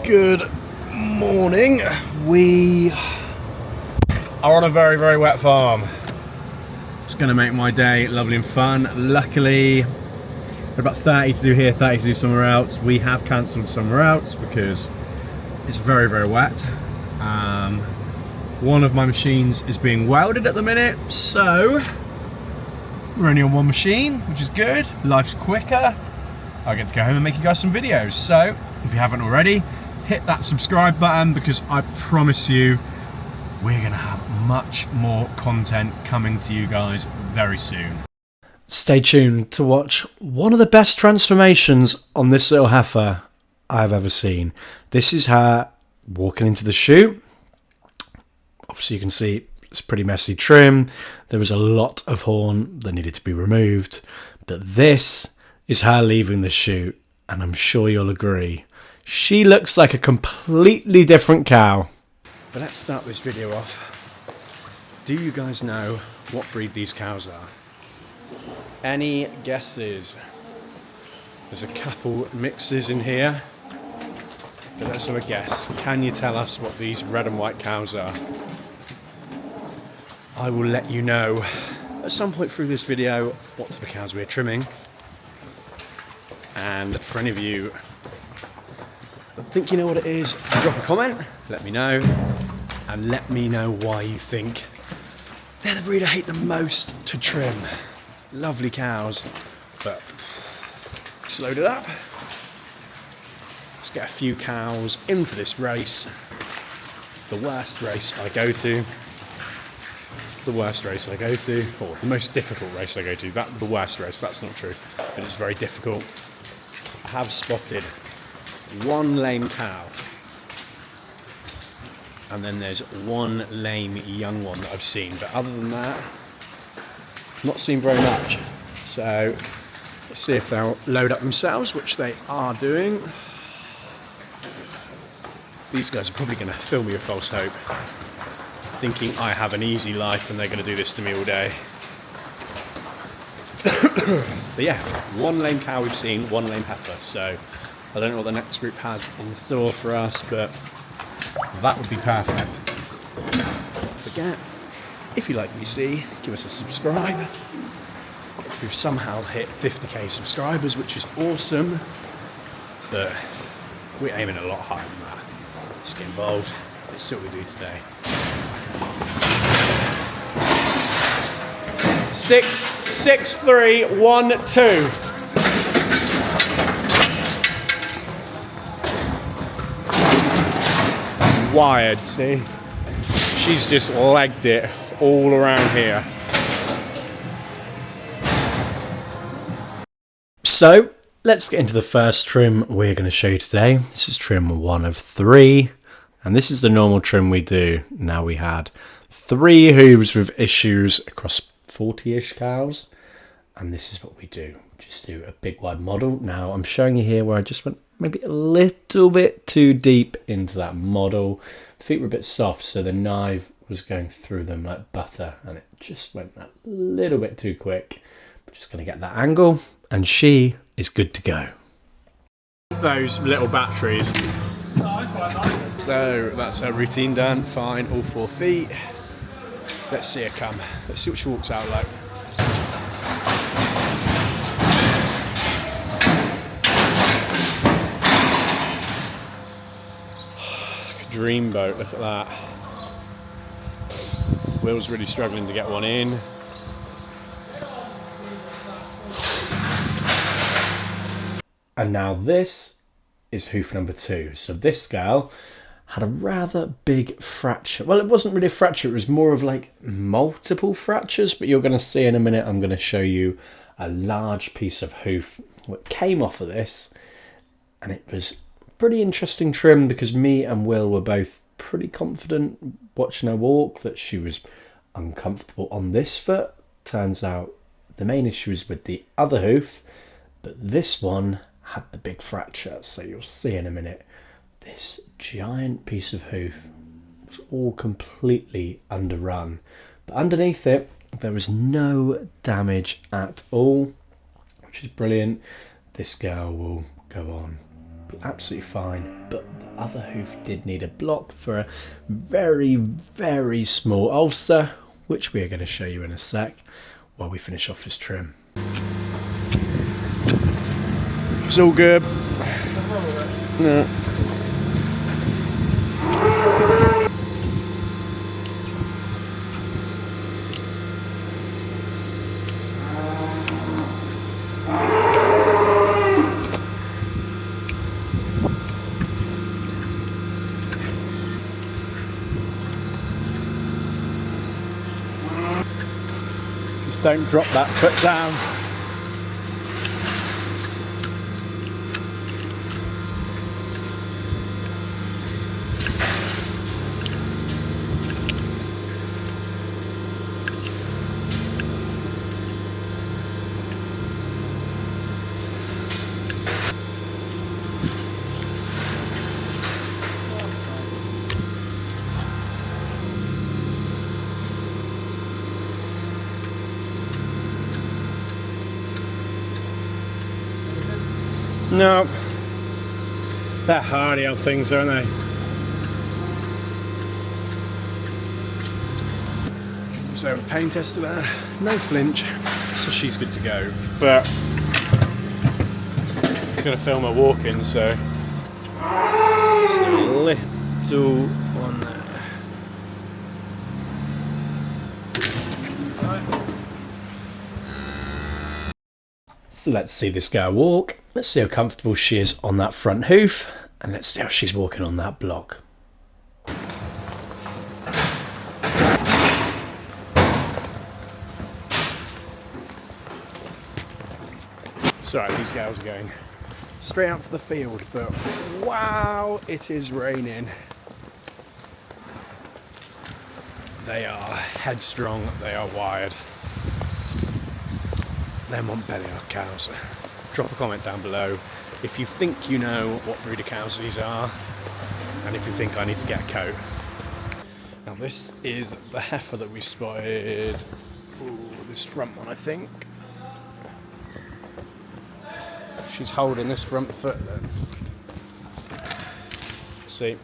Good morning. We are on a very, very wet farm. It's going to make my day lovely and fun. Luckily, we're about 30 to do here, 30 to do somewhere else. We have cancelled somewhere else because it's very, very wet. One of my machines is being welded at the minute, so we're only on one machine, which is good. Life's quicker. I get to go home and make you guys some videos. So if you haven't already, hit that subscribe button because I promise you we're gonna have much more content coming to you guys very soon. Stay tuned to watch one of the best transformations on this little heifer I've ever seen. This is her walking into the chute. Obviously you can see it's pretty messy trim. There was a lot of horn that needed to be removed, but this is her leaving the chute, and I'm sure you'll agree. She looks like a completely different cow. But let's start this video off. Do you guys know what breed these cows are? Any guesses? There's a couple mixes in here, but let's have a guess. Can you tell us what these red and white cows are? I will let you know at some point through this video what type of cows we're trimming. And for any of you that think you know what it is, drop a comment, let me know, and let me know why you think they're the breed I hate the most to trim. Lovely cows, but let's load it up. Let's get a few cows into this race. The worst race I go to. The worst race I go to, or the most difficult race I go to. The worst race, that's not true, but it's very difficult. I have spotted one lame cow, and then there's one lame young one that I've seen, but other than that, not seen very much. So let's see if they'll load up themselves, which they are doing. These guys are probably going to fill me with false hope, thinking I have an easy life and they're going to do this to me all day. But yeah, one lame cow we've seen, one lame heifer, so I don't know what the next group has in store for us, but that would be perfect. Don't forget, if you like what you see, give us a subscribe. We've somehow hit 50k subscribers, which is awesome, but we're aiming a lot higher than that. Let's get involved. Let's see what we do today. 6, 6, 3, 1, 2. Wired, see? She's just legged it all around here. So, let's get into the first trim we're going to show you today. This is trim 1 of 3. And this is the normal trim we do. Now we had 3 hooves with issues across 40-ish cows. And this is what we do. Just do a big wide model. Now I'm showing you here where I just went maybe a little bit too deep into that model. The feet were a bit soft, so the knife was going through them like butter. And it just went a little bit too quick. We're just going to get that angle. And she is good to go. Those little batteries. So that's her routine done, fine, all 4 feet. Let's see her come. Let's see what she walks out like. Like a dreamboat, look at that. Will's really struggling to get one in. And now this is hoof number 2. So this girl had a rather big fracture. Well, it wasn't really a fracture, it was more of like multiple fractures, but you're going to see in a minute, I'm going to show you a large piece of hoof that came off of this, and it was pretty interesting trim because me and Will were both pretty confident watching her walk that she was uncomfortable on this foot. Turns out the main issue is with the other hoof, but this one had the big fracture, so you'll see in a minute. This giant piece of hoof was all completely underrun, but underneath it there was no damage at all, which is brilliant. This girl will go on absolutely fine, but the other hoof did need a block for a very, very small ulcer, which we are going to show you in a sec while we finish off this trim. It's all good. No. Just don't drop that foot down. No, they're hardy old things, aren't they? So pain tested her, no flinch, so she's good to go. But I'm gonna film her walking, so just a little one there. So let's see this girl walk. Let's see how comfortable she is on that front hoof, and let's see how she's walking on that block. Sorry, these girls are going straight out to the field, but wow, it is raining. They are headstrong, they are wired. Them on belly are cows. Drop a comment down below if you think you know what breed of cows these are, and if you think I need to get a coat. Now this is the heifer that we spotted. Ooh, this front one, I think. She's holding this front foot then. See.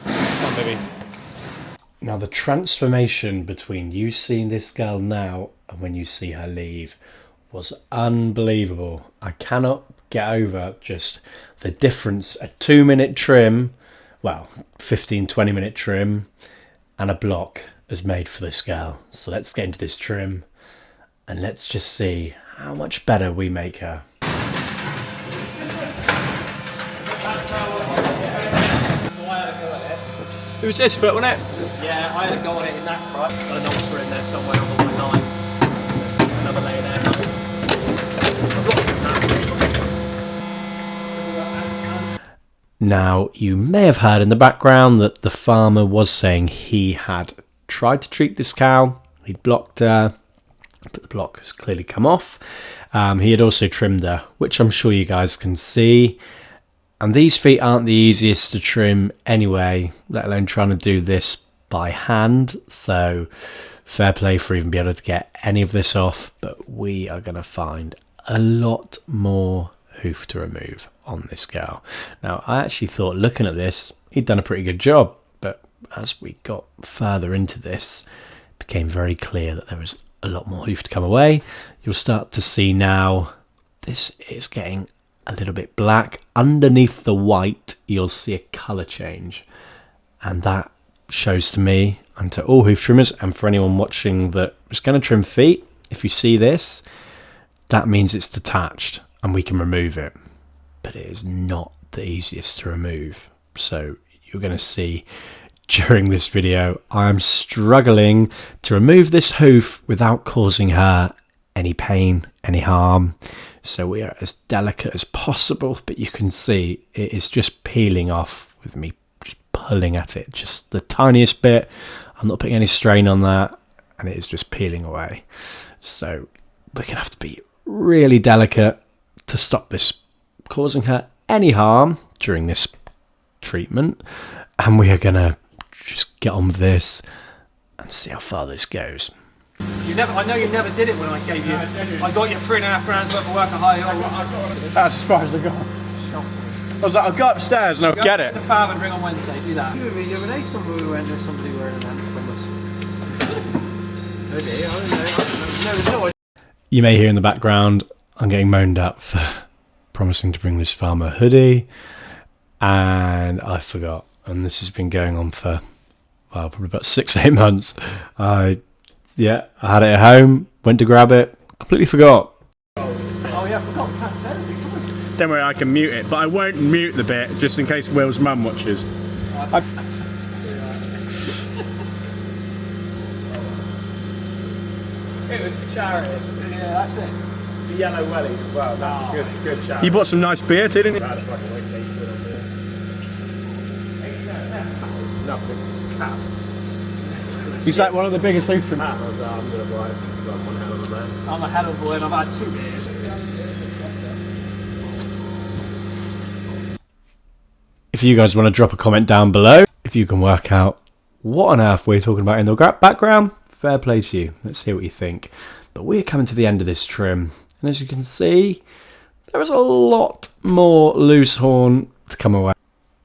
Come on, baby. Now the transformation between you seeing this girl now and when you see her leave was unbelievable. I cannot get over just the difference a 2-minute trim, well, 15-20 minute trim and a block has made for this girl. So let's get into this trim and let's just see how much better we make her. It was this foot, wasn't it? Yeah, I had a go on it in that front, and an ulcer in there somewhere along my line. There's another layer there. Now, you may have heard in the background that the farmer was saying he had tried to treat this cow. He'd blocked her, but the block has clearly come off. He had also trimmed her, which I'm sure you guys can see. And these feet aren't the easiest to trim anyway, let alone trying to do this by hand. So fair play for even being able to get any of this off. But we are going to find a lot more hoof to remove on this girl. Now, I actually thought looking at this, he'd done a pretty good job. But as we got further into this, it became very clear that there was a lot more hoof to come away. You'll start to see now this is getting a little bit black. Underneath the white, you'll see a colour change. And that shows to me, and to all hoof trimmers, and for anyone watching that is going to trim feet, if you see this, that means it's detached and we can remove it. But it is not the easiest to remove. So you're going to see during this video, I'm struggling to remove this hoof without causing her any pain, any harm. So we are as delicate as possible, but you can see it is just peeling off with me just pulling at it, just the tiniest bit. I'm not putting any strain on that, and it is just peeling away. So we're gonna have to be really delicate to stop this causing her any harm during this treatment, and we are gonna just get on with this and see how far this goes. I know you never did it when I gave you. I got you £3.5 grand worth of work at high. That's as far as I got. I was like, I'll go upstairs and I'll get it. The farm and ring on Wednesday. Do that. You and me the other day, somebody went there, somebody wearing them from us. You may hear in the background I'm getting moaned at for promising to bring this farmer a hoodie, and I forgot. And this has been going on for, well, probably about 6-8 months. I had it at home, went to grab it, completely forgot. Oh yeah, I forgot. Don't worry, I can mute it, but I won't mute the bit just in case Will's mum watches. It was for charity. Yeah, that's it. The yellow wellies as well, that's a good charity. You bought some nice beer too, didn't you? Nothing, just a cap. He's like one of the biggest hoof from. I'm going to buy it, because I'm one hell of a man. I'm a hell of a boy and I've had 2 beers. If you guys want to drop a comment down below, if you can work out what on earth we're talking about in the background, fair play to you. Let's hear what you think. But we're coming to the end of this trim, and as you can see, there is a lot more loose horn to come away.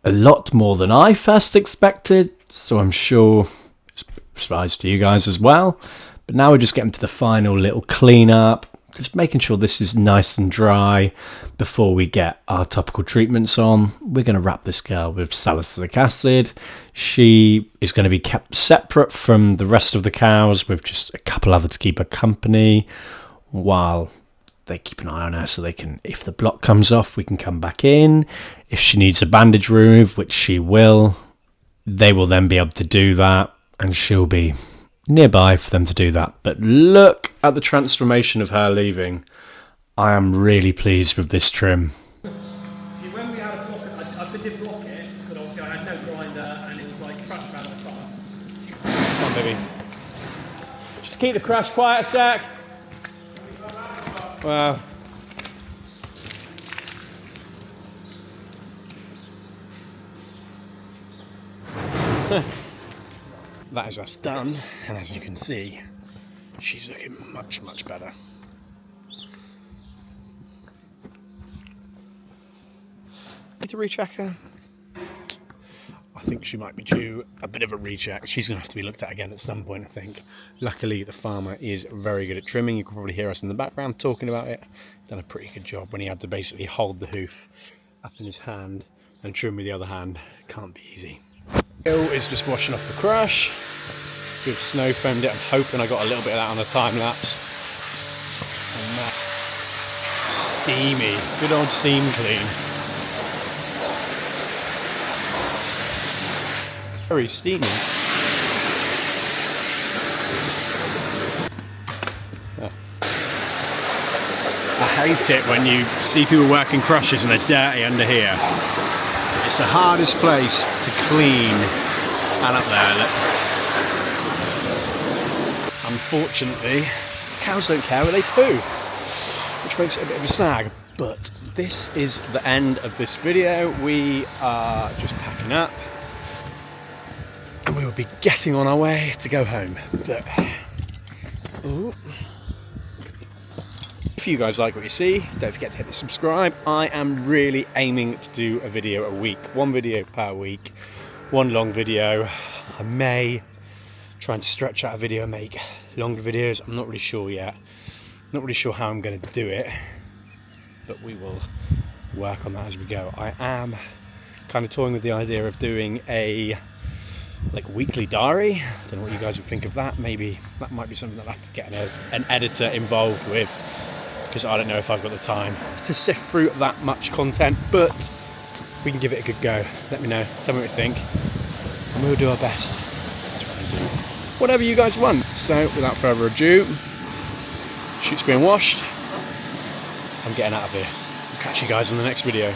A lot more than I first expected, so I'm sure it's a surprise to you guys as well. But now we're just getting to the final little cleanup, just making sure this is nice and dry before we get our topical treatments on. We're going to wrap this girl with salicylic acid. She is going to be kept separate from the rest of the cows with just a couple other to keep her company while they keep an eye on her, so they can, if the block comes off, we can come back in. If she needs a bandage removed, which she will, they will then be able to do that, and she'll be nearby for them to do that. But look at the transformation of her leaving. I am really pleased with this trim. See, when we had a block, I did block it, but obviously I had no grinder and it was like crushed out of the farm. Come on, baby. Just keep the crush quiet a sec. Wow. That is us done, and as you can see, she's looking much, much better. Need to recheck her? I think she might be due a bit of a recheck. She's going to have to be looked at again at some point, I think. Luckily, the farmer is very good at trimming. You can probably hear us in the background talking about it. Done a pretty good job when he had to basically hold the hoof up in his hand and trim with the other hand. Can't be easy. Bill is just washing off the crush. Good snow foamed it. I'm hoping I got a little bit of that on the time lapse. And that steamy, good old steam clean. Very steamy. I hate it when you see people working crushes and they're dirty under here. It's the hardest place to clean. And up there, look. Unfortunately, cows don't care where they poo, which makes it a bit of a snag. But this is the end of this video. We are just packing up. And we will be getting on our way to go home. But if you guys like what you see, don't forget to hit the subscribe. I am really aiming to do a video a week. 1 video per week. 1 long video. I may try and stretch out a video and make longer videos. I'm not really sure yet. Not really sure how I'm going to do it. But we will work on that as we go. I am kind of toying with the idea of doing a weekly diary. I don't know what you guys would think of that. Maybe that might be something that I'll have to get an editor involved with, because I don't know if I've got the time to sift through that much content, but we can give it a good go. Let me know, tell me what you think, and we'll do our best to try and do whatever you guys want. So without further ado, chute's being washed, I'm getting out of here. I'll catch you guys in the next video.